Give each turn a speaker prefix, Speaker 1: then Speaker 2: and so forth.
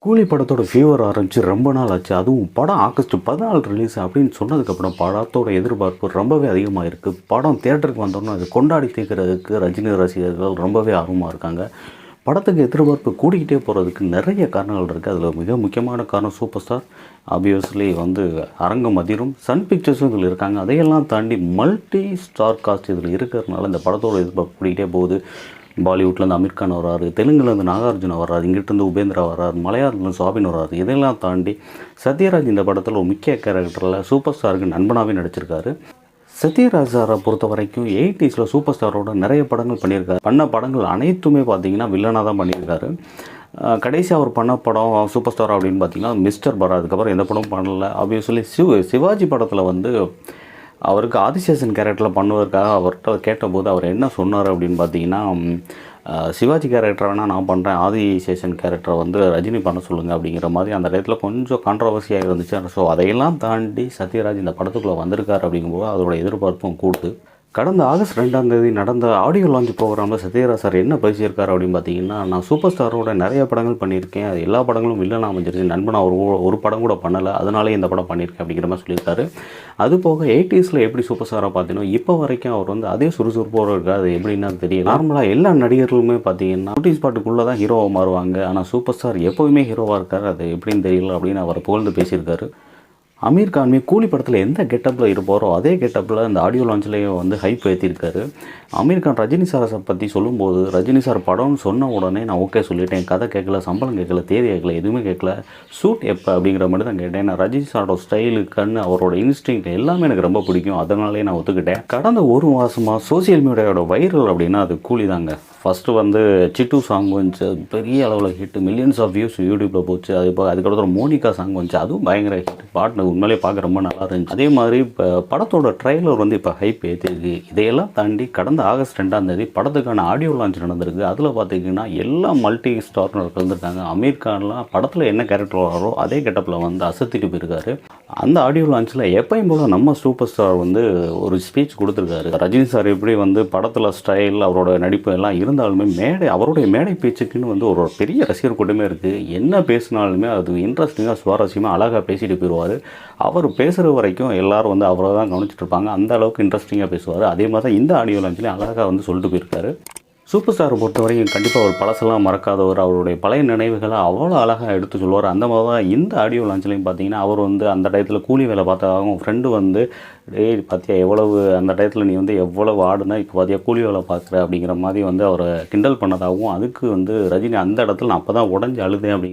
Speaker 1: கூலி படத்தோட ஃபீவர் ஆரம்பிச்சு ரொம்ப நாள் ஆச்சு. அதுவும் படம் ஆகஸ்ட் 14 ரிலீஸ் அப்படின்னு சொன்னதுக்கப்புறம் படத்தோட எதிர்பார்ப்பு ரொம்பவே அதிகமாக இருக்குது. படம் தியேட்டருக்கு வந்தோன்னா அது கொண்டாடி தீர்க்கிறதுக்கு ரஜினி ரசிகர்கள் ரொம்பவே ஆர்வமாக இருக்காங்க. படத்துக்கு எதிர்பார்ப்பு கூடிக்கிட்டே போகிறதுக்கு நிறைய காரணங்கள் இருக்குது. அதில் மிக முக்கியமான காரணம் சூப்பர் ஸ்டார். ஆப்வியஸ்லி அரங்கம் அதிரும். சன் பிக்சர்ஸும் இதில் இருக்காங்க. அதையெல்லாம் தாண்டி மல்டி ஸ்டார் காஸ்ட் இதில் இருக்கிறதுனால இந்த படத்தோட எதிர்பார்ப்பு கூடிக்கிட்டே போகுது. பாலிவுட்லேருந்து அமீர் கான் வர்றாரு, தெலுங்குலேருந்து நாகார்ஜுனா வர்றாரு, இங்கிட்டிருந்து உபேந்திரா வர்றாரு, மலையாளத்துலேருந்து சுவாபின் வர்றாரு. இதெல்லாம் தாண்டி சத்யராஜ் இந்த படத்தில் ஒரு முக்கிய கேரக்டரில் சூப்பர் ஸ்டாருக்கு நண்பனாகவே நடிச்சிருக்காரு. சத்யராஜ் சாரை பொறுத்த வரைக்கும் 80s சூப்பர் ஸ்டாரோட நிறைய படங்கள் பண்ணியிருக்காரு. பண்ண படங்கள் அனைத்துமே பார்த்தீங்கன்னா வில்லனாக தான் பண்ணியிருக்காரு. கடைசியாக அவர் பண்ண படம் சூப்பர் ஸ்டார் அப்படின்னு பார்த்தீங்கன்னா மிஸ்டர் பரா. அதுக்கப்புறம் எந்த படமும் பண்ணல. ஆப்வியஸ்லி சிவாஜி படத்தில் அவருக்கு ஆதிசேஷன் கேரக்டரில் பண்ணுவதற்காக அவர்கிட்ட கேட்டபோது அவர் என்ன சொன்னார் அப்படின்னு பார்த்தீங்கன்னா, சிவாஜி கேரக்டரை வேணால் நான் பண்ணுறேன், ஆதிசேஷன் கேரக்டரை ரஜினி பண்ண சொல்லுங்கள் அப்படிங்கிற மாதிரி அந்த இடத்துல கொஞ்சம் கான்ட்ரவர்சியாக இருந்துச்சு. ஸோ அதையெல்லாம் தாண்டி சத்யராஜ் இந்த படத்துக்குள்ளே வந்திருக்காரு அப்படிங்கும்போது அதோட எதிர்பார்ப்பும் கூடுது. கடந்த ஆகஸ்ட் 2 நடந்த ஆடியோ லான்ச் ப்ரோக்ராமில் சத்யராஜ் சார் என்ன பேசியிருக்காரு அப்படின்னு பார்த்தீங்கன்னா, நான் சூப்பர் ஸ்டாரோட நிறைய படங்கள் பண்ணியிருக்கேன், அது எல்லா படங்களும் வில்லனாக அமைஞ்சிருச்சு, நண்பனாக ஒரு படம் கூட பண்ணலை, அதனாலே இந்த படம் பண்ணியிருக்கேன் அப்படிங்கிற மாதிரி சொல்லியிருக்காரு. அது போக 80s எப்படி சூப்பர் ஸ்டாராக பார்த்தீங்கன்னா இப்போ வரைக்கும் அவர் அதே சுறுசுறுப்போடு இருக்கார். அது எப்படின்னா தெரியும். நார்மலாக எல்லா நடிகர்களுமே பார்த்தீங்கன்னா நோட்டீஸ் பாட்டுக்குள்ளே தான் ஹீரோவாக மாறுவாங்க. ஆனால் சூப்பர் ஸ்டார் எப்போவுமே ஹீரோவாக இருக்கார். அது எப்படின்னு தெரியல அப்படின்னு அவர் புகழ்ந்து பேசியிருக்காரு. அமீர் கான்மே கூலி படத்தில் எந்த கெட்டப்பில் இருப்பாரோ அதே கெட்டப்பில் இந்த ஆடியோ லான்ச்லேயே ஹைப் ஏற்றிருக்காரு. அமீர் கான் ரஜினி சாரை பற்றி சொல்லும்போது, ரஜினி சார் படம்னு சொன்ன உடனே நான் ஓகே சொல்லிட்டேன். கதை கேட்கல, சம்பளம் கேட்கல, தேதி கேட்கல, எதுவுமே கேட்கல, ஷூட் எப்போ அப்படிங்கிற மாதிரி தான் கேட்டேன். நான் ரஜினி சாரோட ஸ்டைலு, கண், அவரோட இன்ஸ்டிங்க்ட் எல்லாமே எனக்கு ரொம்ப பிடிக்கும். அதனாலே நான் ஒத்துக்கிட்டேன். கடந்த ஒரு மாதமாக சோசியல் மீடியாவோட வைரல் அப்படின்னா அது கூலி தாங்க. ஃபஸ்ட்டு சிட்டு சாங் வந்துச்சு, பெரிய அளவில் ஹிட், மில்லியன்ஸ் ஆஃப் வியூஸ் யூடியூப்பில் போச்சு. அதுக்கப்புறம் மோனிகா சாங் வந்துச்சு, அதுவும் பயங்கர ஹிட். பாட்டு உண்மையிலே பார்க்க ரொம்ப நல்லா இருந்துச்சு. அதே மாதிரி இப்போ படத்தோட ட்ரெய்லர் இப்போ ஹைப் ஏற்றிருக்கு. இதையெல்லாம் தாண்டி கடந்த ஆகஸ்ட் 2 படத்துக்கான ஆடியோ லான்ச் நடந்திருக்கு. அதில் பார்த்தீங்கன்னா எல்லா மல்டி ஸ்டார்னர் கலந்துருக்காங்க. அமீர் கான்லாம் படத்தில் என்ன கேரக்டர் வராரோ அதே கெட்டப்பில் அசத்திட்டு போயிருக்காரு. அந்த ஆடியோ லான்ச்சில் எப்பயும் போல் நம்ம சூப்பர் ஸ்டார் ஒரு ஸ்பீச் கொடுத்துருக்காரு. ரஜினி சார் எப்படி படத்தில் ஸ்டைல், அவரோட நடிப்பு எல்லாம் இருந்தாலுமே அவருடைய மேடை பேச்சுக்குன்னு ஒரு பெரிய ரசிகர் கூட்டமே இருக்குது. என்ன பேசினாலுமே அது இன்ட்ரெஸ்டிங்காக, சுவாரஸ்யமாக, அழகாக பேசிட்டு போயிடுவார். அவர் பேசுகிற வரைக்கும் எல்லோரும் அவரை தான் கவனிச்சிட்டு இருப்பாங்க. அந்த அளவுக்கு இன்ட்ரெஸ்டிங்காக பேசுவார். அதே மாதிரி தான் இந்த ஆடியோ லான்ச்லேயும் அழகாக சொல்லிட்டு போயிருக்காரு. சூப்பர் ஸ்டாரை பொறுத்த வரைக்கும் கண்டிப்பாக அவர் பழசெல்லாம் மறக்காதவர். அவருடைய பழைய நினைவுகளை அவ்வளோ அழகாக எடுத்து சொல்லுவார். அந்த மாதிரி தான் இந்த ஆடியோ லான்ச்லேயும் பார்த்தீங்கன்னா அவர் அந்த டயத்தில் கூலி வேலை பார்த்ததாகவும், ஃப்ரெண்டு டேய் பார்த்தியா எவ்வளவு அந்த டயத்தில் நீ எவ்வளவு ஆடுனா இப்போ பார்த்தியா கூலி வேலை பார்க்குற அப்படிங்கிற மாதிரி அவரை கிண்டல் பண்ணதாகவும், அதுக்கு ரஜினி அந்த இடத்துல நான் அப்போ தான் உடஞ்சி அழுதேன் அப்படி